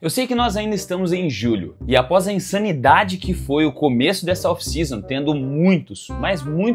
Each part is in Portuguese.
Eu sei que nós ainda estamos em julho, e após a insanidade que foi o começo dessa off-season, tendo muitos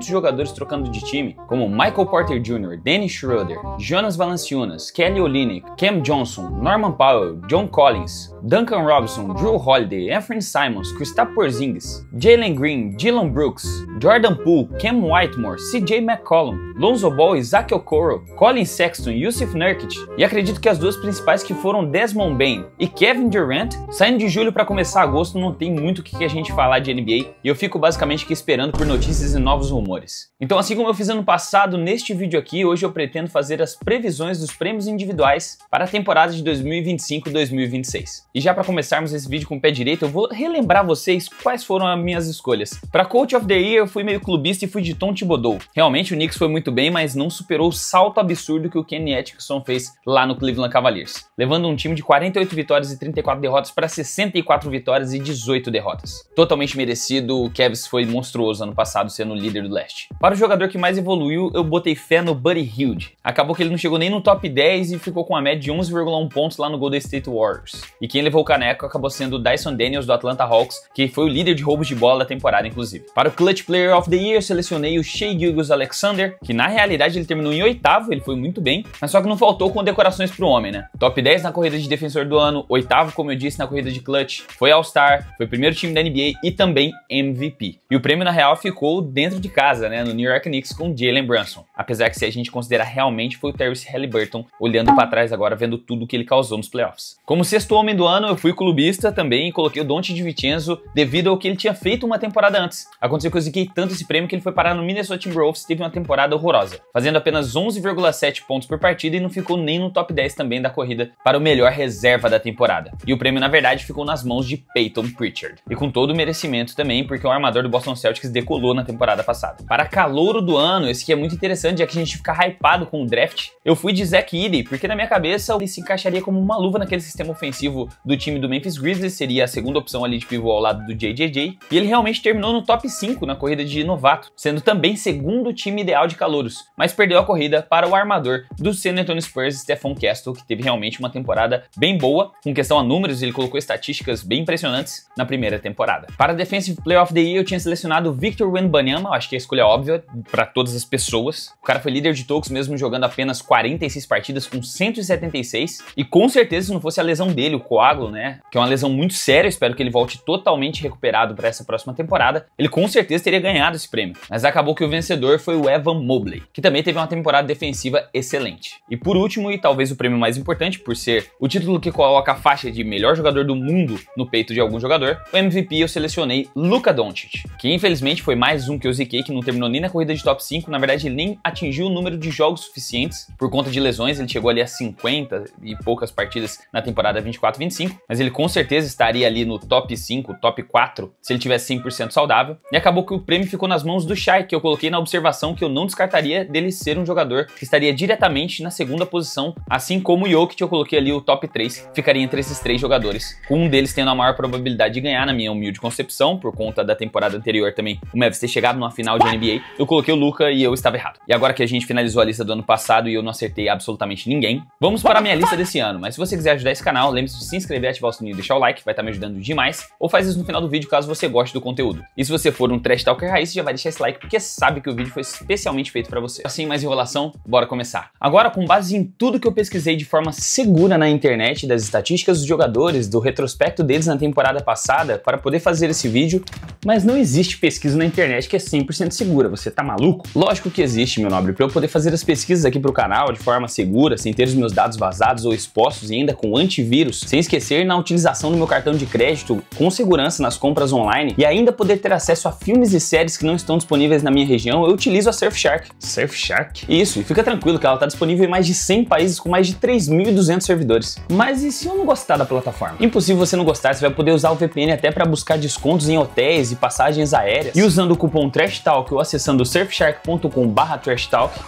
jogadores trocando de time, como Michael Porter Jr., Dennis Schroeder, Jonas Valanciunas, Kelly Olynyk, Cam Johnson, Norman Powell, John Collins, Duncan Robinson, Drew Holiday, Anthony Simons, Kristaps Porzingis, Jalen Green, Dillon Brooks, Jordan Poole, Cam Whitmore, CJ McCollum, Lonzo Ball, Isaac Okoro, Colin Sexton, Jusuf Nurkic, e acredito que as duas principais que foram Desmond Bane e Kevin Durant. Saindo de julho para começar agosto, não tem muito o que a gente falar de NBA, e eu fico basicamente aqui esperando por notícias e novos rumores. Então, assim como eu fiz ano passado, neste vídeo aqui, hoje eu pretendo fazer as previsões dos prêmios individuais para a temporada de 2025-2026. E já para começarmos esse vídeo com o pé direito, eu vou relembrar vocês quais foram as minhas escolhas. Para Coach of the Year, eu fui meio clubista e fui de Tom Thibodeau. Realmente o Knicks foi muito bem, mas não superou o salto absurdo que o Kenny Atkinson fez lá no Cleveland Cavaliers, levando um time de 48 vitórias e 34 derrotas para 64 vitórias e 18 derrotas. Totalmente merecido, o Cavs foi monstruoso ano passado sendo o líder do leste. Para o jogador que mais evoluiu, eu botei fé no Buddy Hield. Acabou que ele não chegou nem no top 10 e ficou com a média de 11,1 pontos lá no Golden State Warriors. E quem levou o caneco acabou sendo o Dyson Daniels do Atlanta Hawks, que foi o líder de roubos de bola da temporada, inclusive. Para o Clutch Player of the Year, eu selecionei o Shai Gilgeous-Alexander, que na realidade ele terminou em 8º, ele foi muito bem, mas só que não faltou condecorações pro homem, né? Top 10 na corrida de defensor do ano, 8º, como eu disse, na corrida de clutch, foi All-Star, foi primeiro time da NBA e também MVP. E o prêmio, na real, ficou dentro de casa, né, no New York Knicks com Jalen Brunson. Apesar que, se a gente considerar realmente, foi o Tyrese Haliburton olhando pra trás agora, vendo tudo que ele causou nos playoffs. Como sexto homem do ano, eu fui clubista também e coloquei o Donte DiVincenzo devido ao que ele tinha feito uma temporada antes. Aconteceu que eu ziquei tanto esse prêmio que ele foi parar no Minnesota Timberwolves e teve uma temporada horrorosa, fazendo apenas 11,7 pontos por partida e não ficou nem no top 10 também da corrida para o melhor reserva da temporada. E o prêmio, na verdade, ficou nas mãos de Peyton Pritchard. E com todo o merecimento também, porque o armador do Boston Celtics decolou na temporada passada. Para calouro do ano, esse aqui é muito interessante, já que a gente fica hypado com o draft, eu fui de Zach Edey, porque na minha cabeça ele se encaixaria como uma luva naquele sistema ofensivo do time do Memphis Grizzlies, seria a segunda opção ali de pivô ao lado do JJJ, e ele realmente terminou no top 5 na corrida de novato, sendo também segundo time ideal de calouros, mas perdeu a corrida para o armador do San Antonio Spurs, Stephon Castle, que teve realmente uma temporada bem boa, com questão a números, ele colocou estatísticas bem impressionantes na primeira temporada. Para Defensive Player of the Year, eu tinha selecionado Victor Wembanyama, acho que é a escolha óbvia para todas as pessoas. O cara foi líder de tocos mesmo jogando apenas 46 partidas com 176, e com certeza se não fosse a lesão dele, o coágulo, né, que é uma lesão muito séria, eu espero que ele volte totalmente recuperado para essa próxima temporada, ele com certeza teria ganhado esse prêmio. Mas acabou que o vencedor foi o Evan Mobley, que também teve uma temporada defensiva excelente. E por último, e talvez o prêmio mais importante, por ser o título que coloca a faixa de melhor jogador do mundo no peito de algum jogador, o MVP eu selecionei Luka Doncic, que infelizmente foi mais um que eu ziquei, que não terminou nem na corrida de top 5, na verdade ele nem atingiu o número de jogos suficientes por conta de lesões, ele chegou ali a 50 e poucas partidas na temporada 24-25, mas ele com certeza estaria ali no top 5, top 4, se ele tivesse 100% saudável, e acabou que o prêmio ficou nas mãos do Shai, que eu coloquei na observação que eu não descartaria dele ser um jogador que estaria diretamente na segunda posição, assim como o Jokic, eu coloquei ali o top 3, ficaria entre esses 3 jogadores, com um deles tendo a maior probabilidade de ganhar, na minha humilde concepção, por conta da temporada anterior também, o Mavs ter chegado numa final de NBA, eu coloquei o Luka e eu estava errado. E agora que a gente finalizou a lista do ano passado e eu não acertei absolutamente ninguém, vamos para a minha lista desse ano, mas se você quiser ajudar esse canal, lembre-se de se inscrever, ativar o sininho e deixar o like, vai estar me ajudando demais, ou faz isso no final do vídeo caso você goste do conteúdo. E se você for um Trash Talker raiz, já vai deixar esse like porque sabe que o vídeo foi especialmente feito para você. Assim, mais enrolação, bora começar. Agora, com base em tudo que eu pesquisei de forma segura na internet, das estatísticas dos jogadores, do retrospecto deles na temporada passada, para poder fazer esse vídeo, mas não existe pesquisa na internet que é 100% segura, você tá maluco? Lógico que existe, meu nobre, para eu poder fazer as pesquisas aqui pro canal de forma segura, sem ter os meus dados vazados ou expostos e ainda com antivírus, sem esquecer na utilização do meu cartão de crédito com segurança nas compras online e ainda poder ter acesso a filmes e séries que não estão disponíveis na minha região, eu utilizo a Surfshark. Surfshark? Isso, e fica tranquilo que ela tá disponível em mais de 100 países com mais de 3.200 servidores. Mas e se eu não gostar da plataforma? Impossível você não gostar, você vai poder usar o VPN até para buscar descontos em hotéis e passagens aéreas. E usando o cupom TRASHTALK ou acessando surfshark.com/trashtalk,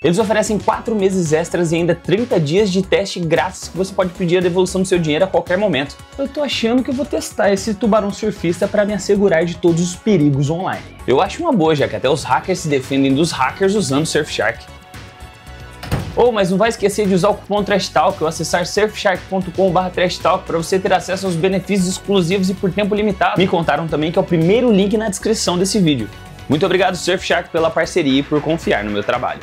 eles oferecem 4 meses extras e ainda 30 dias de teste grátis que você pode pedir a devolução do seu dinheiro a qualquer momento. Eu tô achando que eu vou testar esse tubarão surfista para me assegurar de todos os perigos online. Eu acho uma boa, já que até os hackers se defendem dos hackers usando Surfshark. Mas não vai esquecer de usar o cupom TRASHTALK ou acessar surfshark.com/trashtalk para você ter acesso aos benefícios exclusivos e por tempo limitado. Me contaram também que é o primeiro link na descrição desse vídeo. Muito obrigado, Surfshark, pela parceria e por confiar no meu trabalho.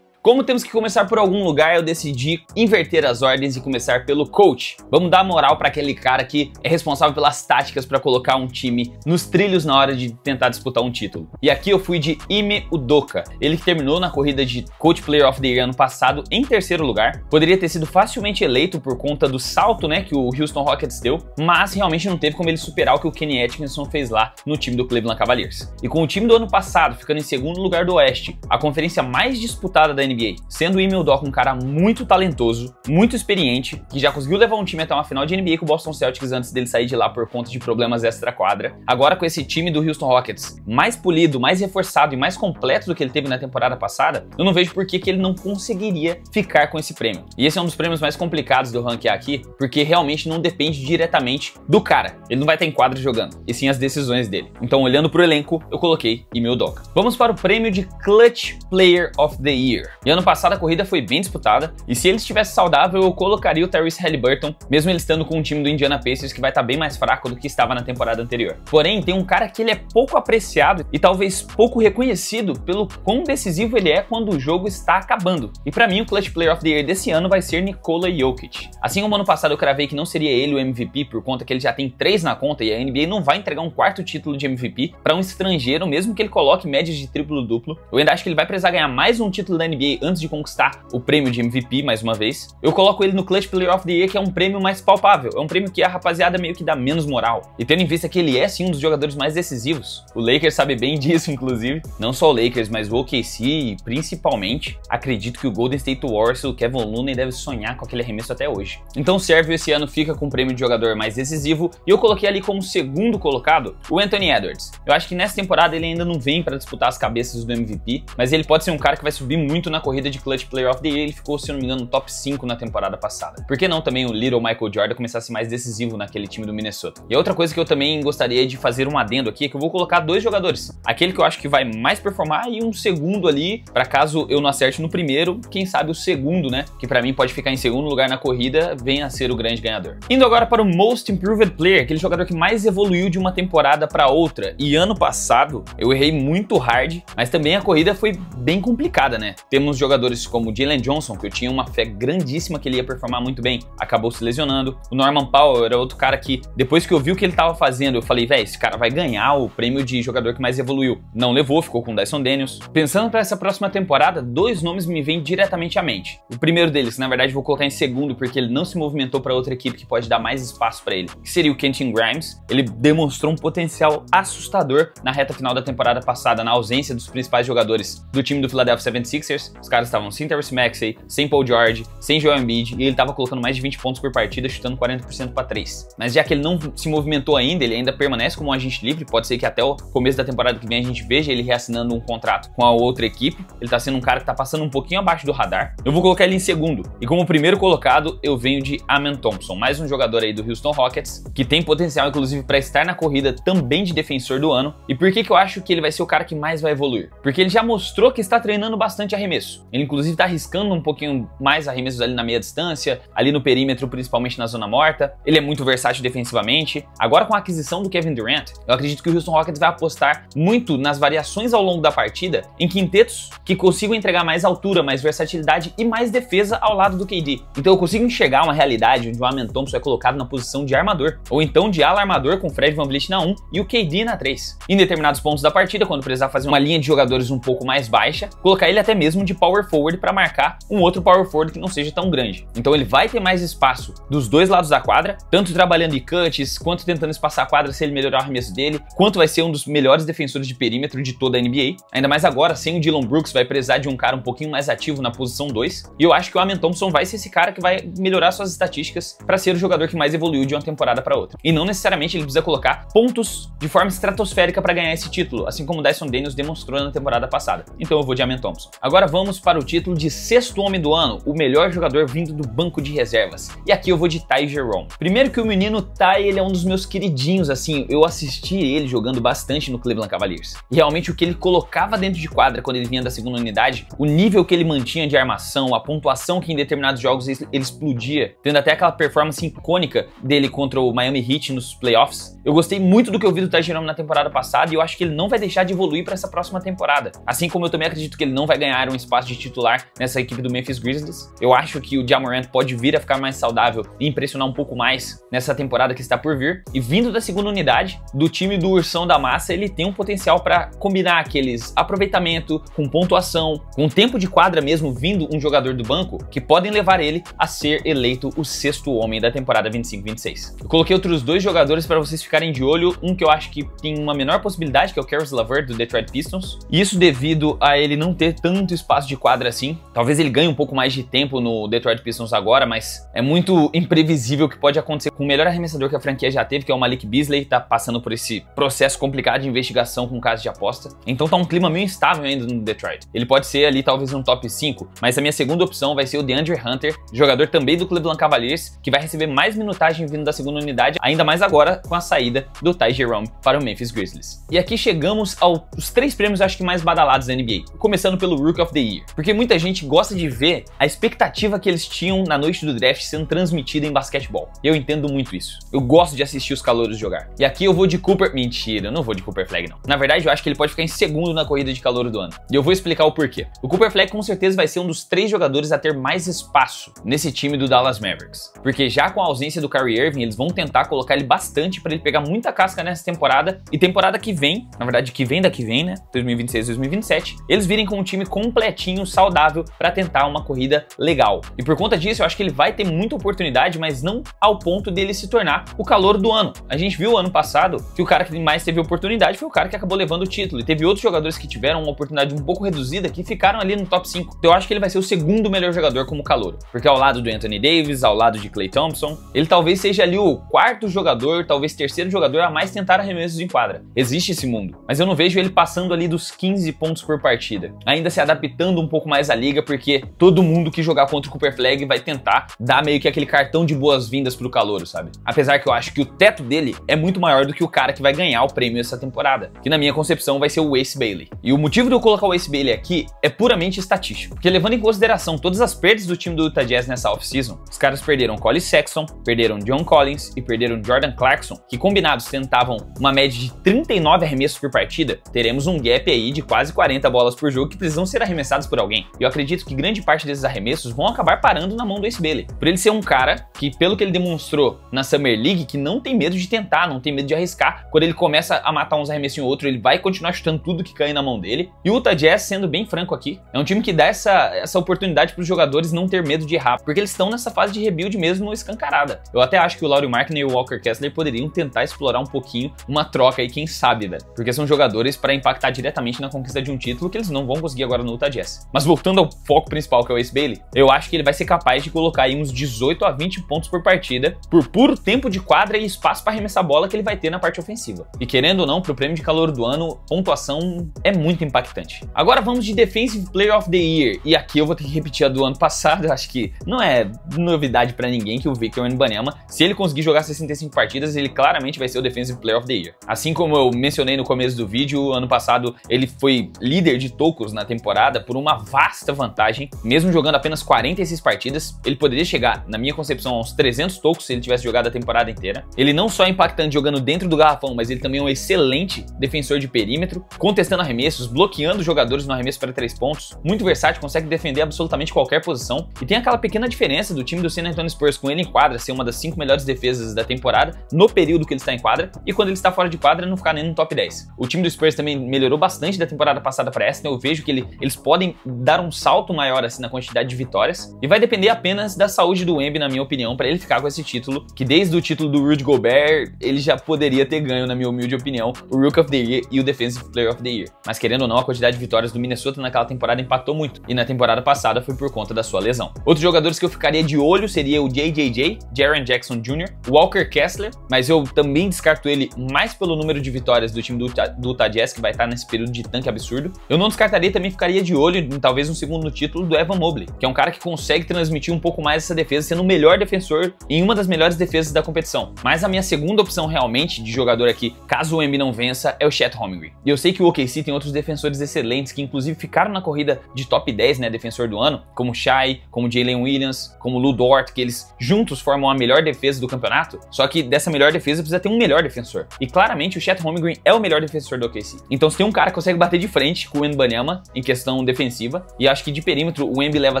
Como temos que começar por algum lugar, eu decidi inverter as ordens e começar pelo coach. Vamos dar moral para aquele cara que é responsável pelas táticas para colocar um time nos trilhos na hora de tentar disputar um título. E aqui eu fui de Ime Udoka, ele que terminou na corrida de Coach Player of the Year ano passado em terceiro lugar. Poderia ter sido facilmente eleito por conta do salto, né, que o Houston Rockets deu, mas realmente não teve como ele superar o que o Kenny Atkinson fez lá no time do Cleveland Cavaliers. E com o time do ano passado ficando em segundo lugar do Oeste, a conferência mais disputada da NBA, sendo o Ime Udoka um cara muito talentoso, muito experiente, que já conseguiu levar um time até uma final de NBA com o Boston Celtics antes dele sair de lá por conta de problemas extra-quadra. Agora com esse time do Houston Rockets mais polido, mais reforçado e mais completo do que ele teve na temporada passada, eu não vejo por que ele não conseguiria ficar com esse prêmio. E esse é um dos prêmios mais complicados de eu ranquear aqui, porque realmente não depende diretamente do cara. Ele não vai estar em quadra jogando, e sim as decisões dele. Então, olhando pro elenco, eu coloquei Ime Udoka. Vamos para o prêmio de Clutch Player of the Year. E ano passado a corrida foi bem disputada, e se ele estivesse saudável, eu colocaria o Tyrese Haliburton, mesmo ele estando com um time do Indiana Pacers que vai estar bem mais fraco do que estava na temporada anterior. Porém, tem um cara que ele é pouco apreciado e talvez pouco reconhecido pelo quão decisivo ele é quando o jogo está acabando. E pra mim, o Clutch Player of the Year desse ano vai ser Nikola Jokic. Assim como ano passado eu cravei que não seria ele o MVP por conta que ele já tem 3 na conta e a NBA não vai entregar um quarto título de MVP para um estrangeiro, mesmo que ele coloque médias de triplo-duplo. Eu ainda acho que ele vai precisar ganhar mais um título da NBA antes de conquistar o prêmio de MVP mais uma vez. Eu coloco ele no Clutch Player of the Year, que é um prêmio mais palpável, é um prêmio que a rapaziada meio que dá menos moral. E tendo em vista que ele é sim um dos jogadores mais decisivos, o Lakers sabe bem disso inclusive, não só o Lakers, mas o OKC e principalmente, acredito que o Golden State Warriors, o Kevin Looney deve sonhar com aquele arremesso até hoje. Então o Sérvio esse ano fica com o prêmio de jogador mais decisivo e eu coloquei ali como segundo colocado o Anthony Edwards. Eu acho que nessa temporada ele ainda não vem para disputar as cabeças do MVP, mas ele pode ser um cara que vai subir muito na corrida de Clutch Player of the Year. Ele ficou, se eu não me engano, no top 5 na temporada passada. Por que não também o Little Michael Jordan começar a ser mais decisivo naquele time do Minnesota? E outra coisa que eu também gostaria de fazer um adendo aqui é que eu vou colocar 2 jogadores. Aquele que eu acho que vai mais performar e um segundo ali, para caso eu não acerte no primeiro, quem sabe o segundo, né? Que pra mim pode ficar em segundo lugar na corrida, venha a ser o grande ganhador. Indo agora para o Most Improved Player, aquele jogador que mais evoluiu de uma temporada para outra. E ano passado eu errei muito hard, mas também a corrida foi bem complicada, né? Temos jogadores como o Jalen Johnson, que eu tinha uma fé grandíssima que ele ia performar muito bem, acabou se lesionando. O Norman Powell era outro cara que, depois que eu vi o que ele tava fazendo, eu falei, velho, esse cara vai ganhar o prêmio de jogador que mais evoluiu. Não levou, ficou com o Dyson Daniels. Pensando para essa próxima temporada, 2 nomes me vêm diretamente à mente. O primeiro deles, que na verdade vou colocar em segundo, porque ele não se movimentou para outra equipe que pode dar mais espaço para ele, que seria o Quentin Grimes. Ele demonstrou um potencial assustador na reta final da temporada passada, na ausência dos principais jogadores do time do Philadelphia 76ers. Os caras estavam sem Tyrese Maxey, sem Paul George, sem Joel Embiid, e ele tava colocando mais de 20 pontos por partida, chutando 40% para 3. Mas já que ele não se movimentou ainda, ele ainda permanece como um agente livre, pode ser que até o começo da temporada que vem a gente veja ele reassinando um contrato com a outra equipe. Ele tá sendo um cara que tá passando um pouquinho abaixo do radar. Eu vou colocar ele em segundo. E como primeiro colocado, eu venho de Amen Thompson, mais um jogador aí do Houston Rockets, que tem potencial inclusive para estar na corrida também de defensor do ano. E por que que eu acho que ele vai ser o cara que mais vai evoluir? Porque ele já mostrou que está treinando bastante arremesso. Ele inclusive tá arriscando um pouquinho mais arremessos ali na meia distância, ali no perímetro, principalmente na zona morta. Ele é muito versátil defensivamente. Agora com a aquisição do Kevin Durant, eu acredito que o Houston Rockets vai apostar muito nas variações ao longo da partida, em quintetos que consigam entregar mais altura, mais versatilidade e mais defesa ao lado do KD. Então eu consigo enxergar uma realidade onde o Amen Thompson é colocado na posição de armador, ou então de ala armador com Fred VanVleet na 1 e o KD na 3. Em determinados pontos da partida, quando precisar fazer uma linha de jogadores um pouco mais baixa, colocar ele até mesmo de power forward para marcar um outro power forward que não seja tão grande. Então ele vai ter mais espaço dos dois lados da quadra, tanto trabalhando em cuts, quanto tentando espaçar a quadra se ele melhorar o arremesso dele, quanto vai ser um dos melhores defensores de perímetro de toda a NBA. Ainda mais agora, sem o Dillon Brooks, vai precisar de um cara um pouquinho mais ativo na posição 2. E eu acho que o Amen Thompson vai ser esse cara que vai melhorar suas estatísticas para ser o jogador que mais evoluiu de uma temporada para outra. E não necessariamente ele precisa colocar pontos de forma estratosférica para ganhar esse título, assim como o Dyson Daniels demonstrou na temporada passada. Então eu vou de Amen Thompson. Agora vamos vamos para o título de sexto homem do ano, o melhor jogador vindo do banco de reservas. E aqui eu vou de Ty Jerome. Primeiro que o menino Ty, ele é um dos meus queridinhos, assim, eu assisti ele jogando bastante no Cleveland Cavaliers. E realmente o que ele colocava dentro de quadra quando ele vinha da segunda unidade, o nível que ele mantinha de armação, a pontuação que em determinados jogos ele explodia, tendo até aquela performance icônica dele contra o Miami Heat nos playoffs. Eu gostei muito do que eu vi do Ty Jerome na temporada passada e eu acho que ele não vai deixar de evoluir para essa próxima temporada. Assim como eu também acredito que ele não vai ganhar um espaço de titular nessa equipe do Memphis Grizzlies. Eu acho que o Ja Morant pode vir a ficar mais saudável e impressionar um pouco mais nessa temporada que está por vir. E vindo da segunda unidade, do time do Ursão da Massa, ele tem um potencial para combinar aqueles aproveitamento com pontuação, com tempo de quadra mesmo, vindo um jogador do banco, que podem levar ele a ser eleito o sexto homem da temporada 25-26. Eu coloquei outros dois jogadores para vocês ficarem de olho, um que eu acho que tem uma menor possibilidade, que é o Caris LeVert do Detroit Pistons. Isso devido a ele não ter tanto espaço de quadra assim. Talvez ele ganhe um pouco mais de tempo no Detroit Pistons agora, mas é muito imprevisível o que pode acontecer com o melhor arremessador que a franquia já teve, que é o Malik Beasley, tá passando por esse processo complicado de investigação com casos de aposta. Então tá um clima meio instável ainda no Detroit. Ele pode ser ali talvez um top 5, mas a minha segunda opção vai ser o DeAndre Hunter, jogador também do Cleveland Cavaliers, que vai receber mais minutagem vindo da segunda unidade, ainda mais agora com a saída do Ty Jerome para o Memphis Grizzlies. E aqui chegamos aos três prêmios, acho que mais badalados da NBA, começando pelo Rookie of the Year, porque muita gente gosta de ver a expectativa que eles tinham na noite do draft sendo transmitida em basquetebol. Eu entendo muito isso. Eu gosto de assistir os calouros jogar. E aqui eu vou de Cooper... Mentira, eu não vou de Cooper Flag, não. Na verdade, eu acho que ele pode ficar em segundo na corrida de calouro do ano. E eu vou explicar o porquê. O Cooper Flag com certeza vai ser um dos 3 jogadores a ter mais espaço nesse time do Dallas Mavericks. Porque já com a ausência do Kyrie Irving, eles vão tentar colocar ele bastante para ele pegar muita casca nessa temporada. E temporada que vem, na verdade que vem daqui vem, né? 2026-2027, eles virem com um time completinho, saudável, para tentar uma corrida legal. E por conta disso, eu acho que ele vai ter muita oportunidade, mas não ao ponto dele se tornar o calouro do ano. A gente viu ano passado que o cara que mais teve oportunidade foi o cara que acabou levando o título. E teve outros jogadores que tiveram uma oportunidade um pouco reduzida que ficaram ali no top 5. Então eu acho que ele vai ser o segundo melhor jogador como calouro. Porque ao lado do Anthony Davis, ao lado de Klay Thompson, ele talvez seja ali o quarto jogador, talvez terceiro jogador a mais tentar arremessos em quadra. Existe esse mundo. Mas eu não vejo ele passando ali dos 15 pontos por partida. Ainda se adaptando um pouco mais à liga, porque todo mundo que jogar contra o Cooper Flag vai tentar dar meio que aquele cartão de boas-vindas pro calouro, sabe? Apesar que eu acho que o teto dele é muito maior do que o cara que vai ganhar o prêmio essa temporada, que na minha concepção vai ser o Ace Bailey. E o motivo de eu colocar o Ace Bailey aqui é puramente estatístico, porque levando em consideração todas as perdas do time do Utah Jazz nessa off-season, os caras perderam Colin Sexton, perderam John Collins e perderam Jordan Clarkson, que combinados tentavam uma média de 39 arremessos por partida. Teremos um gap aí de quase 40 bolas por jogo que precisam ser arremessadas por alguém. E eu acredito que grande parte desses arremessos vão acabar parando na mão do Ace Bailey, por ele ser um cara que, pelo que ele demonstrou na Summer League, que não tem medo de tentar, não tem medo de arriscar. Quando ele começa a matar uns arremessos em outro, ele vai continuar chutando tudo que cai na mão dele. E o Utah Jazz, sendo bem franco aqui, é um time que dá essa oportunidade para os jogadores não ter medo de errar, porque eles estão nessa fase de rebuild mesmo escancarada. Eu até acho que o Lauri Markkanen e o Walker Kessler poderiam tentar explorar um pouquinho uma troca aí, quem sabe, velho, porque são jogadores para impactar diretamente na conquista de um título que eles não vão conseguir agora no Utah Jazz. Mas voltando ao foco principal, que é o Ace Bailey, eu acho que ele vai ser capaz de colocar aí uns 18 a 20 pontos por partida, por puro tempo de quadra e espaço para arremessar a bola que ele vai ter na parte ofensiva. E querendo ou não, pro prêmio de calor do ano, pontuação é muito impactante. Agora vamos de Defensive Player of the Year, e aqui eu vou ter que repetir a do ano passado. Eu acho que não é novidade para ninguém que o Victor Wembanyama, se ele conseguir jogar 65 partidas, ele claramente vai ser o Defensive Player of the Year. Assim como eu mencionei no começo do vídeo, ano passado ele foi líder de tocos na temporada por uma vasta vantagem, mesmo jogando apenas 46 partidas, ele poderia chegar, na minha concepção, aos 300 tocos se ele tivesse jogado a temporada inteira. Ele não só é impactante jogando dentro do garrafão, mas ele também é um excelente defensor de perímetro, contestando arremessos, bloqueando jogadores no arremesso para 3 pontos, muito versátil, consegue defender absolutamente qualquer posição, e tem aquela pequena diferença do time do San Antonio Spurs com ele em quadra ser uma das 5 melhores defesas da temporada no período que ele está em quadra, e quando ele está fora de quadra não ficar nem no top 10. O time do Spurs também melhorou bastante da temporada passada para essa, então eu vejo que eles podem dar um salto maior assim na quantidade de vitórias, e vai depender apenas da saúde do Wemby, na minha opinião, para ele ficar com esse título, que desde o título do Rudy Gobert, ele já poderia ter ganho, na minha humilde opinião, o Rookie of the Year e o Defensive Player of the Year. Mas querendo ou não, a quantidade de vitórias do Minnesota naquela temporada impactou muito, e na temporada passada foi por conta da sua lesão. Outros jogadores que eu ficaria de olho seria o JJJ, Jaren Jackson Jr., o Walker Kessler, mas eu também descarto ele mais pelo número de vitórias do time do Utah Jazz, que vai estar nesse período de tanque absurdo. Eu não descartaria, também ficaria de olho olho em talvez um segundo título do Evan Mobley, que é um cara que consegue transmitir um pouco mais essa defesa, sendo o melhor defensor em uma das melhores defesas da competição. Mas a minha segunda opção realmente de jogador aqui, caso o Embi não vença, é o Chet Holmgren. E eu sei que o OKC tem outros defensores excelentes que inclusive ficaram na corrida de top 10, né, defensor do ano, como Shai, como Jalen Williams, como Lu Dort, que eles juntos formam a melhor defesa do campeonato. Só que dessa melhor defesa precisa ter um melhor defensor. E claramente o Chet Holmgren é o melhor defensor do OKC. Então se tem um cara que consegue bater de frente com o Wembanyama em questão defensiva, e acho que de perímetro o Embi leva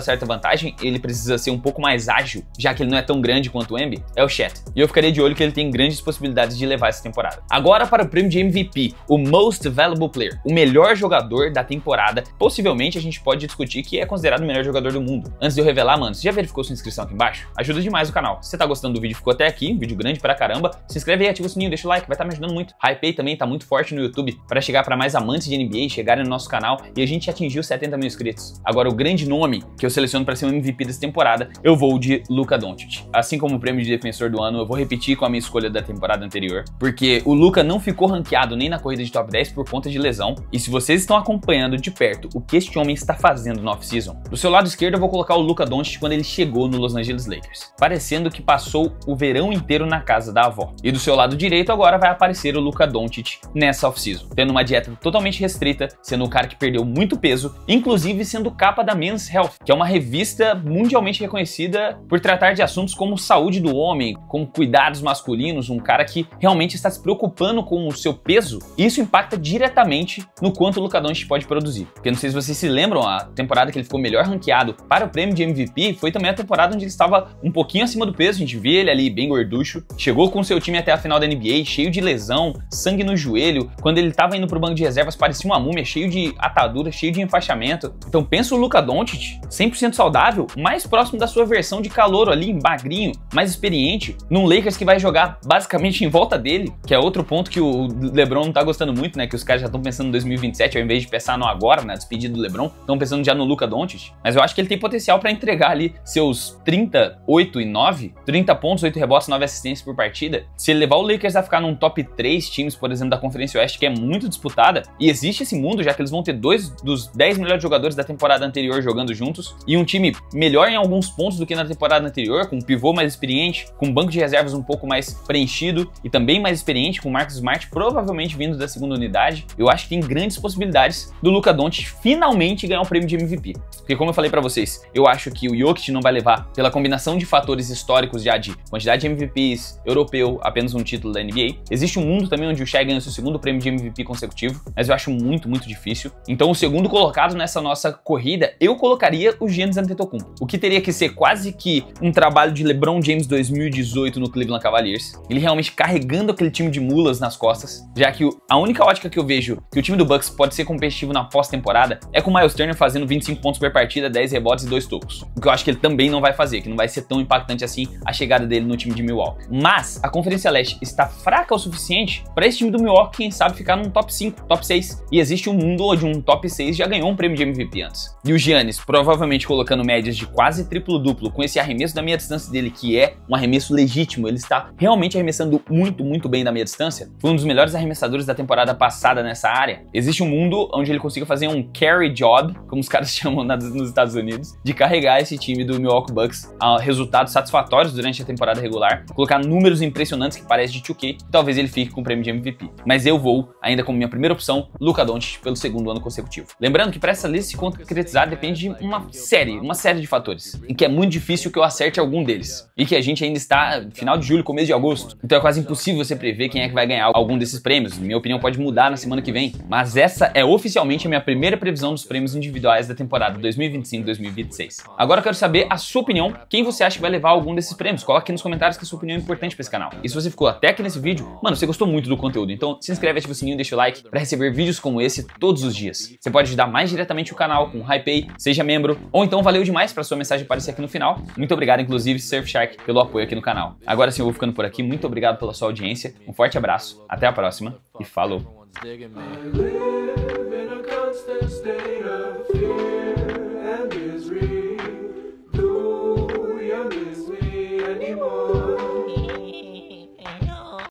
certa vantagem, ele precisa ser um pouco mais ágil, já que ele não é tão grande quanto o Embi, é o Chet. E eu ficaria de olho que ele tem grandes possibilidades de levar essa temporada. Agora para o prêmio de MVP, o Most Valuable Player, o melhor jogador da temporada. Possivelmente a gente pode discutir que é considerado o melhor jogador do mundo. Antes de eu revelar, mano, você já verificou sua inscrição aqui embaixo? Ajuda demais o canal. Se você tá gostando do vídeo, ficou até aqui, um vídeo grande pra caramba, se inscreve aí, ativa o sininho, deixa o like, vai estar me ajudando muito. Hypei também tá muito forte no YouTube para chegar para mais amantes de NBA, chegarem no nosso canal, e a gente atingiu 70 mil inscritos. Agora o grande nome que eu seleciono para ser o MVP dessa temporada, eu vou de Luka Doncic. Assim como o prêmio de defensor do ano, eu vou repetir com a minha escolha da temporada anterior, porque o Luka não ficou ranqueado nem na corrida de top 10 por conta de lesão, e se vocês estão acompanhando de perto o que este homem está fazendo no off-season, do seu lado esquerdo eu vou colocar o Luka Doncic quando ele chegou no Los Angeles Lakers, parecendo que passou o verão inteiro na casa da avó. E do seu lado direito agora vai aparecer o Luka Doncic nessa off-season, tendo uma dieta totalmente restrita, sendo um cara que perdeu muito peso, inclusive sendo capa da Men's Health, que é uma revista mundialmente reconhecida por tratar de assuntos como saúde do homem, como cuidados masculinos, um cara que realmente está se preocupando com o seu peso. E isso impacta diretamente no quanto o Luka Doncic pode produzir. Porque não sei se vocês se lembram, a temporada que ele ficou melhor ranqueado para o prêmio de MVP foi também a temporada onde ele estava um pouquinho acima do peso, a gente via ele ali bem gorducho, chegou com seu time até a final da NBA, cheio de lesão, sangue no joelho, quando ele estava indo pro banco de reservas parecia uma múmia, cheio de atadura, cheio de enfaixamento. Então pensa o Luka Doncic, 100% saudável, mais próximo da sua versão de calouro ali, magrinho, mais experiente, num Lakers que vai jogar basicamente em volta dele, que é outro ponto que o LeBron não tá gostando muito, né, que os caras já estão pensando em 2027 ao invés de pensar no agora, na despedida do LeBron, estão pensando já no Luka Doncic, mas eu acho que ele tem potencial para entregar ali seus 38 e 9, 30 pontos, 8 rebotes, 9 assistências por partida. Se ele levar o Lakers a ficar num top 3 times, por exemplo, da Conferência Oeste, que é muito disputada, e existe esse mundo, já que eles vão ter 2 dos 10 melhores jogadores da temporada anterior jogando juntos, e um time melhor em alguns pontos do que na temporada anterior, com um pivô mais experiente, com um banco de reservas um pouco mais preenchido, e também mais experiente, com o Marcus Smart provavelmente vindo da segunda unidade, eu acho que tem grandes possibilidades do Luka Doncic finalmente ganhar o prêmio de MVP. Porque como eu falei pra vocês, eu acho que o Jokic não vai levar pela combinação de fatores históricos já de quantidade de MVPs, europeu, apenas um título da NBA. Existe um mundo também onde o Shai ganha seu segundo prêmio de MVP consecutivo, mas eu acho muito, muito difícil. Então o segundo colocado nessa nossa corrida, eu colocaria o Giannis Antetokounmpo, o que teria que ser quase que um trabalho de LeBron James 2018 no Cleveland Cavaliers. Ele realmente carregando aquele time de mulas nas costas, já que a única ótica que eu vejo que o time do Bucks pode ser competitivo na pós-temporada é com o Miles Turner fazendo 25 pontos por partida, 10 rebotes e 2 tocos. O que eu acho que ele também não vai fazer, que não vai ser tão impactante assim a chegada dele no time de Milwaukee. Mas a Conferência Leste está fraca o suficiente para esse time do Milwaukee, quem sabe, ficar num top 5, top 6. E existe um mundo onde um top 6 já ganhou um prêmio de MVP antes. E o Giannis, provavelmente colocando médias de quase triplo-duplo, com esse arremesso da meia distância dele, que é um arremesso legítimo, ele está realmente arremessando muito, muito bem da meia distância. Foi um dos melhores arremessadores da temporada passada nessa área. Existe um mundo onde ele consiga fazer um carry job, como os caras chamam nos Estados Unidos, de carregar esse time do Milwaukee Bucks a resultados satisfatórios durante a temporada regular, colocar números impressionantes que parecem de 2K, e talvez ele fique com o prêmio de MVP. Mas eu vou, ainda como minha primeira opção, Luka Doncic pelo segundo ano consecutivo. Lembrando que para essa lista se concretizar depende de uma série de fatores, e que é muito difícil que eu acerte algum deles, e que a gente ainda está no final de julho, começo de agosto, então é quase impossível você prever quem é que vai ganhar algum desses prêmios. Minha opinião pode mudar na semana que vem, mas essa é oficialmente a minha primeira previsão dos prêmios individuais da temporada 2025-2026. Agora eu quero saber a sua opinião, quem você acha que vai levar algum desses prêmios? Coloque aqui nos comentários que a sua opinião é importante para esse canal. E se você ficou até aqui nesse vídeo, mano, você gostou muito do conteúdo, então se inscreve, ativa o sininho, deixa o like para receber vídeos como esse todos os dias. Você pode ajudar mais diretamente o canal com Hypei, seja membro, ou então valeu demais para sua mensagem aparecer aqui no final. Muito obrigado, inclusive, Surfshark, pelo apoio aqui no canal. Agora sim, eu vou ficando por aqui. Muito obrigado pela sua audiência. Um forte abraço, até a próxima e falou!